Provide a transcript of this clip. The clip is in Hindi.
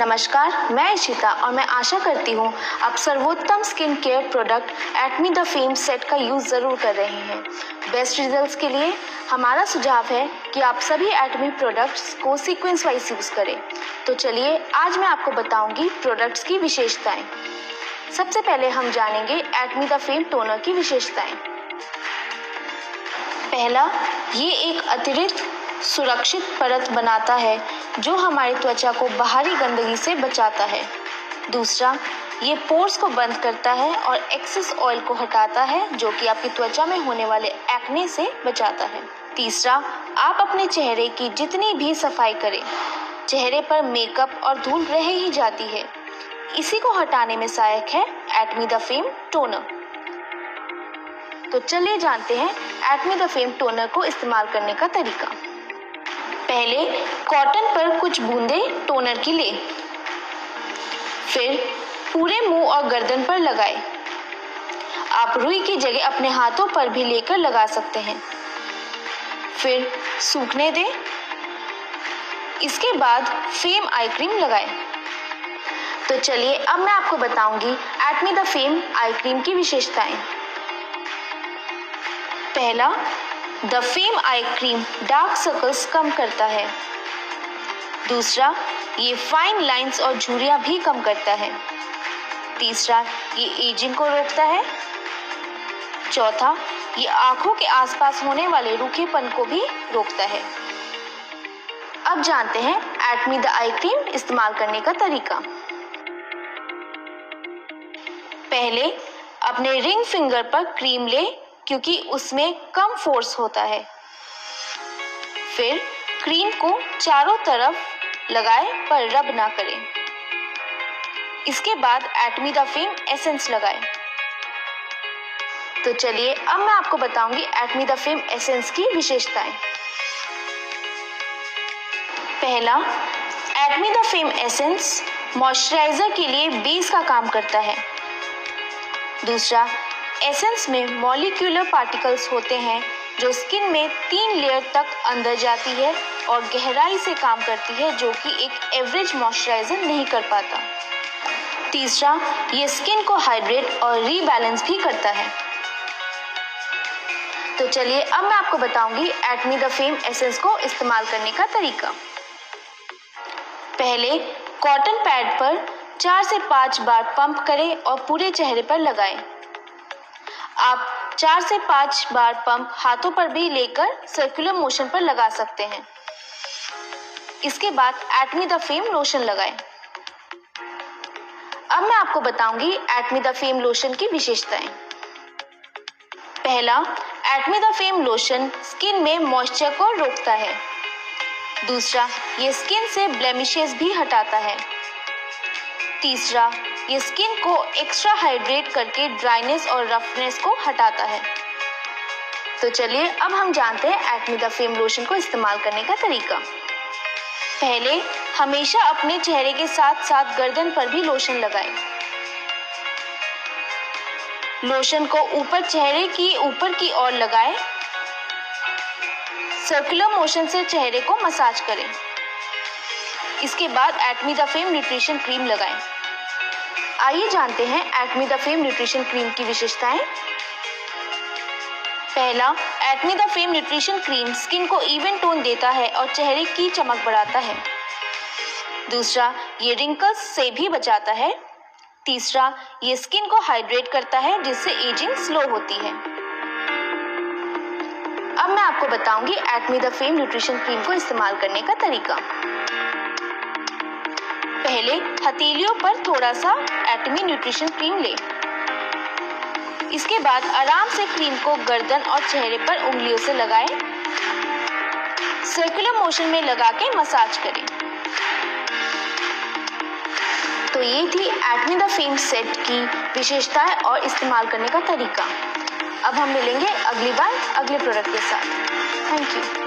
नमस्कार, मैं इशिता और मैं आशा करती हूँ आप सर्वोत्तम skin care product Atomy the fame set का यूज़ ज़रूर कर रहे हैं। बेस्ट रिजल्ट्स के लिए हमारा सुझाव है कि आप सभी एटमी प्रोडक्ट्स को सीक्वेंस वाइज यूज़ करें। तो चलिए आज मैं आपको बताऊंगी प्रोडक्ट्स की विशेषताएं। सबसे पहले हम जानेंगे एटमी द फेम टोनर की विशेषताएं। पहला, ये एक अतिरिक्त सुरक्षित परत बनाता है जो हमारी त्वचा को बाहरी गंदगी से बचाता है। दूसरा, ये पोर्स को बंद करता है और एक्सेस ऑयल को हटाता है जो कि आपकी त्वचा में होने वाले एक्ने से बचाता है। तीसरा, आप अपने चेहरे की जितनी भी सफाई करें, चेहरे पर मेकअप और धूल रह ही जाती है। इसी को हटाने में सहायक है एटमी द फेम टोनर। तो चलिए जानते हैं एटमी द फेम टोनर को इस्तेमाल करने का तरीका। पहले कॉटन पर कुछ बूंदें टोनर की लें, फिर पूरे मुंह और गर्दन पर लगाएं। आप रुई की जगह अपने हाथों पर भी लेकर लगा सकते हैं, फिर सूखने दें। इसके बाद फेम आई क्रीम लगाएं। तो चलिए अब मैं आपको बताऊंगी Atomy the fame eye cream की विशेषताएं। पहला, the fame eye cream dark circles कम करता है। दूसरा, ये फाइन लाइंस और झुर्रियां भी कम करता है। तीसरा, ये एजिंग को रोकता है। चौथा, ये आंखों के आसपास होने वाले रूखेपन को भी रोकता है। अब जानते हैं एटमी द आई क्रीम इस्तेमाल करने का तरीका। पहले अपने रिंग फिंगर पर क्रीम लें क्योंकि उसमें कम फोर्स होता है। फिर क्रीम को चारों तरफ लगाएं पर रब ना करें। इसके बाद एटमी द फेम एसेंस लगाएं। तो चलिए अब मैं आपको बताऊंगी एटमी द फेम एसेंस की विशेषताएं। पहला, Atomy the fame essence moisturiser के लिए बेस का काम करता है। दूसरा, एसेंस में मॉलिक्यूलर पार्टिकल्स होते हैं जो स्किन में 3 लेयर तक अंदर जाती है और गहराई से काम करती है जो कि एक एवरेज मॉइस्चराइजर नहीं कर पाता। तीसरा, ये स्किन को हाइड्रेट और रीबैलेंस भी करता है। तो चलिए अब मैं आपको बताऊंगी एटमी द फेम एसेंस को इस्तेमाल करने का तरीका। पहले कॉटन पैड पर 4 से 5 बार पंप करें और पूरे चेहरे पर लगाएं। आप 4 से 5 बार पंप हाथों पर भी लेकर सर्कुलर मोशन पर लगा सकते हैं। इसके बाद एटमी द फेम लोशन लगाएं। अब मैं आपको बताऊंगी एटमी द फेम लोशन की विशेषताएं। पहला, Atomy the fame lotion skin में मॉइस्चर को रोकता है। दूसरा, ये स्किन से ब्लेमिशेस भी हटाता है। तीसरा, ये स्किन को एक्स्ट्रा हाइड्रेट करके ड्राइनेस और रफनेस को हटाता है। तो चलिए अब हम जानते हैं एटमी द फेम लोशन को इस्तेमाल करने का तरीका। पहले हमेशा अपने चेहरे के साथ साथ गर्दन पर भी लोशन लगाएं। लोशन को ऊपर चेहरे की ऊपर की ओर लगाएं। सर्कुलर मोशन से चेहरे को मसाज करें। इसके बाद Atomy the fame nutrition cream लगाएं। आइए जानते हैं Atomy the fame nutrition cream की विशेषताएं। पहला, Atomy the fame nutrition cream skin को इवन टोन देता है और चेहरे की चमक बढ़ाता है। दूसरा, ये रिंकल्स से भी बचाता है। तीसरा, ये स्किन को हाइड्रेट करता है जिससे एजिंग स्लो होती है। अब मैं आपको बताऊंगी Atomy the fame nutrition cream को इस्तेमाल करने का तरीका। पहले हथेलियों पर थोड़ा सा एटमी न्यूट्रिशन क्रीम लें। इसके बाद आराम से क्रीम को गर्दन और चेहरे पर उंगलियों से लगाएं। सर्कुलर मोशन में लगा के मसाज करें। तो ये थी एटमी द फेम सेट की विशेषताएं और इस्तेमाल करने का तरीका। अब हम मिलेंगे अगली बार अगले प्रोडक्ट के साथ। Thank you.